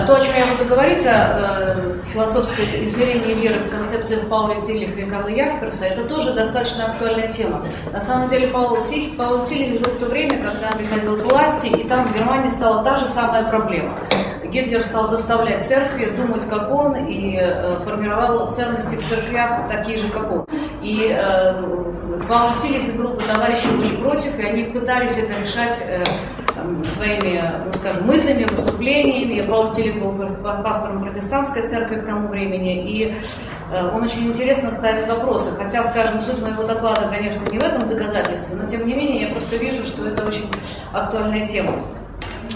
То, о чем я буду говорить, философское измерение веры в концепциях Пауля Тиллиха и Карла Ясперса, это тоже достаточно актуальная тема. На самом деле Паул Тиллих жил в то время, когда он приходил к власти, и там в Германии стала та же самая проблема. Гитлер стал заставлять церкви думать, как он, и формировал ценности в церквях такие же, как он. И Паул Тиллих и группа товарищей были против, и они пытались это решать своими, ну, скажем, мыслями, выступлениями. Паул Тиллих был пастором протестантской церкви к тому времени, и он очень интересно ставит вопросы. Хотя, скажем, суть моего доклада, конечно, не в этом доказательстве, но тем не менее я просто вижу, что это очень актуальная тема.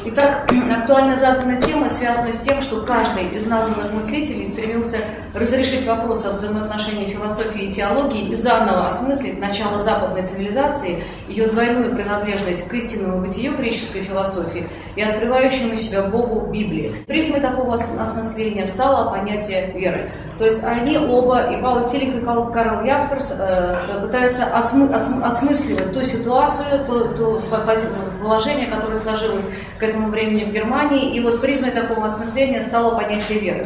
Итак, актуальная заданная тема связана с тем, что каждый из названных мыслителей стремился разрешить вопрос о взаимоотношении философии и теологии и заново осмыслить начало западной цивилизации, ее двойную принадлежность к истинному бытию греческой философии и открывающему себя Богу Библии. Призмой такого осмысления стало понятие веры. То есть они оба, и Паул Тиллих, и Карл Ясперс, пытаются осмысливать ту ситуацию, то положение, которое сложилось к этому времени в Германии, и вот призмой такого осмысления стало понятие веры.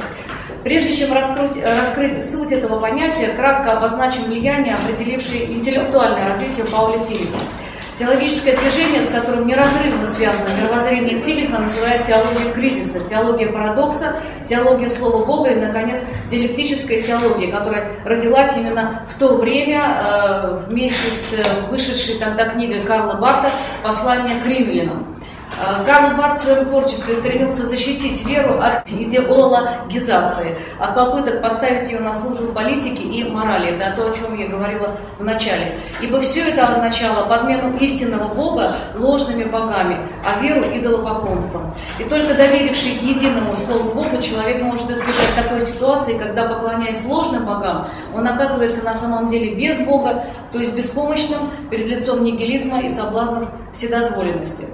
Прежде чем раскрыть суть этого понятия, кратко обозначим влияние, определившее интеллектуальное развитие Пауля Тиллиха. Теологическое движение, с которым неразрывно связано мировоззрение Тиллиха, называют теологию кризиса, теология парадокса, теология слова Бога и, наконец, диалектическая теология, которая родилась именно в то время вместе с вышедшей тогда книгой Карла Барта «Послание к римлянам». Карл Барт в своем творчестве стремился защитить веру от идеологизации, от попыток поставить ее на службу политики и морали, да, то, о чем я говорила в начале. Ибо все это означало подмену истинного Бога ложными богами, а веру идолопоклонством. И только доверивший к единому Слову Богу человек может избежать такой ситуации, когда, поклоняясь ложным богам, он оказывается на самом деле без Бога, то есть беспомощным перед лицом нигилизма и соблазнов вседозволенности.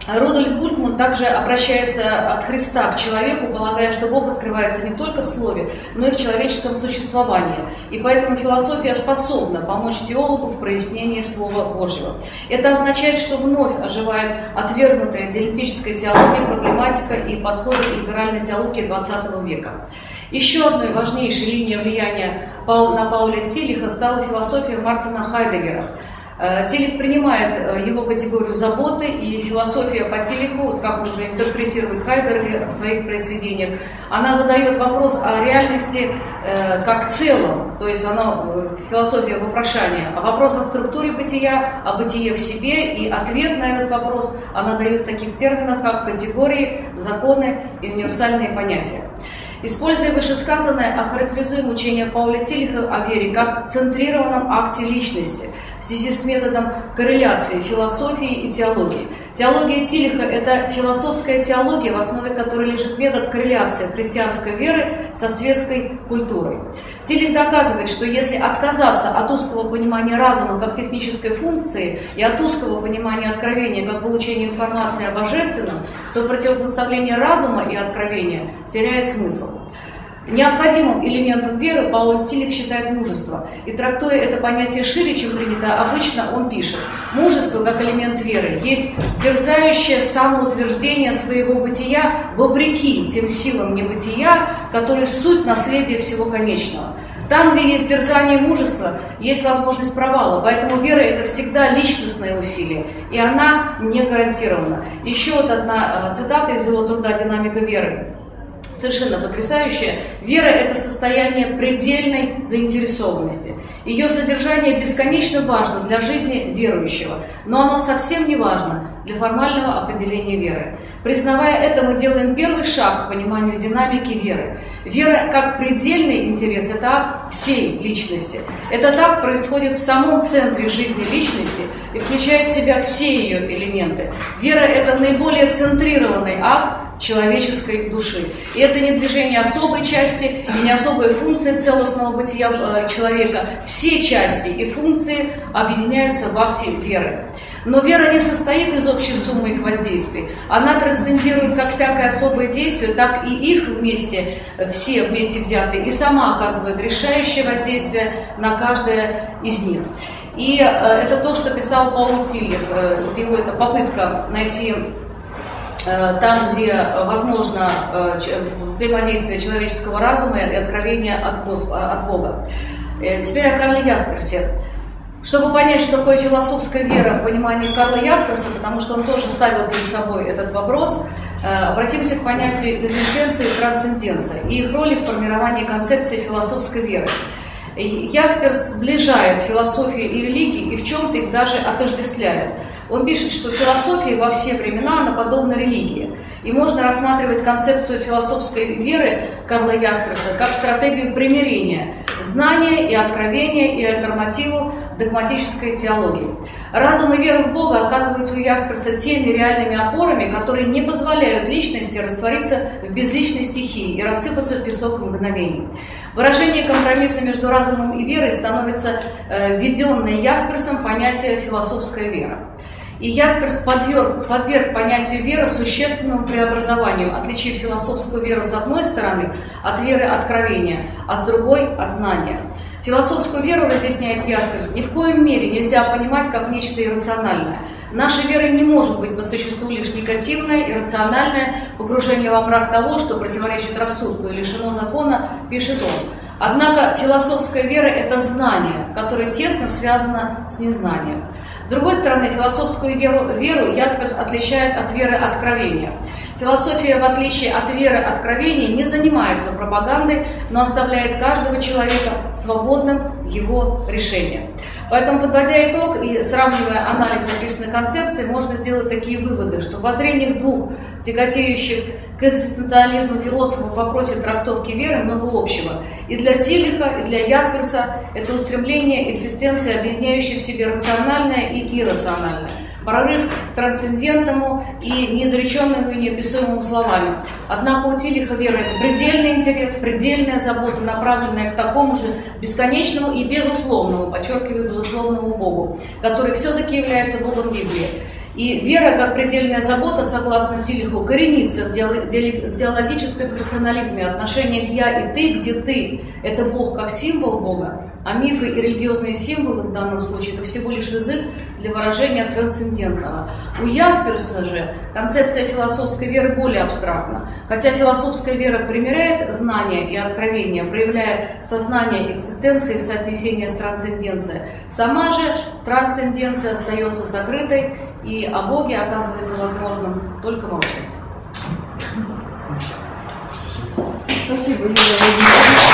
Рудольф Бултман также обращается от Христа к человеку, полагая, что Бог открывается не только в Слове, но и в человеческом существовании. И поэтому философия способна помочь теологу в прояснении Слова Божьего. Это означает, что вновь оживает отвергнутая диалектическая теология, проблематика и подходы либеральной теологии XX века. Еще одной важнейшей линией влияния на Пауля Тиллиха стала философия Мартина Хайдеггера. Тиллих принимает его категорию заботы, и философия по Тиллиху, вот как он уже интерпретирует Хайдеггер в своих произведениях, она задает вопрос о реальности как целом, то есть она философия вопрошания, а вопрос о структуре бытия, о бытие в себе, и ответ на этот вопрос она дает в таких терминах, как категории, законы и универсальные понятия. Используя вышесказанное, охарактеризуем учение Пауля Тиллиха о вере как центрированном акте личности в связи с методом корреляции философии и теологии. Теология Тиллиха – это философская теология, в основе которой лежит метод корреляции христианской веры со светской культурой. Тиллих доказывает, что если отказаться от узкого понимания разума как технической функции и от узкого понимания откровения как получения информации о божественном, то противопоставление разума и откровения теряет смысл. Необходимым элементом веры Пауль Тиллих считает мужество, и трактуя это понятие шире, чем принято обычно, он пишет: «Мужество, как элемент веры, есть терзающее самоутверждение своего бытия вопреки тем силам небытия, которые суть наследия всего конечного». Там, где есть терзание мужества, есть возможность провала, поэтому вера – это всегда личностное усилие, и она не гарантирована. Еще вот одна цитата из его труда «Динамика веры». Совершенно потрясающая. Вера – это состояние предельной заинтересованности. Ее содержание бесконечно важно для жизни верующего, но оно совсем не важно для формального определения веры. Признавая это, мы делаем первый шаг к пониманию динамики веры. Вера как предельный интерес – это акт всей личности. Этот акт происходит в самом центре жизни личности и включает в себя все ее элементы. Вера – это наиболее центрированный акт человеческой души. И это не движение особой части и не особая функция целостного бытия человека. Все части и функции объединяются в акте веры. Но вера не состоит из общей суммы их воздействий. Она трансцендирует как всякое особое действие, так и их вместе, все вместе взятые, и сама оказывает решающее воздействие на каждое из них. И это то, что писал Паул Тиллих. Вот его эта попытка найти там, где возможно взаимодействие человеческого разума и откровения от Бога. Теперь о Карле Ясперсе. Чтобы понять, что такое философская вера в понимании Карла Ясперса, потому что он тоже ставил перед собой этот вопрос, обратимся к понятию экзистенции и трансценденции и их роли в формировании концепции философской веры. Ясперс сближает философию и религию и в чем-то их даже отождествляет. Он пишет, что философия во все времена она подобна религии. И можно рассматривать концепцию философской веры Карла Ясперса как стратегию примирения знания и откровения и альтернативу догматической теологии. Разум и вера в Бога оказываются у Ясперса теми реальными опорами, которые не позволяют личности раствориться в безличной стихии и рассыпаться в песок мгновений. Выражение компромисса между разумом и верой становится введенное Ясперсом понятие философская вера. И Ясперс подверг понятию веры существенному преобразованию, отличив философскую веру с одной стороны от веры откровения, а с другой от знания. Философскую веру, разъясняет Ясперс, ни в коем мере нельзя понимать как нечто иррациональное. Наша вера не может быть по существу лишь негативное, иррациональное погружение во мрак того, что противоречит рассудку и лишено закона, пишет он. Однако философская вера – это знание, которое тесно связано с незнанием. С другой стороны, философскую веру Ясперс отличает от веры откровения. Философия, в отличие от веры откровения, не занимается пропагандой, но оставляет каждого человека свободным в его решении. Поэтому, подводя итог и сравнивая анализ описанной концепции, можно сделать такие выводы, что в воззрениях двух тяготеющих к экзистенциализму философов в вопросе трактовки веры много общего. И для Тиллиха, и для Ясперса это устремление экзистенции, объединяющее в себе рациональное и иррациональное. Прорыв к трансцендентному и неизреченному и неописуемому словами. Однако у Тиллиха вера – это предельный интерес, предельная забота, направленная к такому же бесконечному и безусловному, подчеркиваю, безусловному Богу, который все-таки является Богом Библии. И вера, как предельная забота, согласно Тиллиху, коренится в диалогическом персонализме, отношениях «я» и «ты», где «ты» – это Бог как символ Бога, а мифы и религиозные символы в данном случае – это всего лишь язык для выражения трансцендентного. У Ясперса же концепция философской веры более абстрактна. Хотя философская вера примиряет знания и откровения, проявляя сознание экзистенции в соотнесении с трансценденцией, сама же трансценденция остается сокрытой, и о Боге оказывается возможным только молчать. Спасибо, Юлия Владимировна.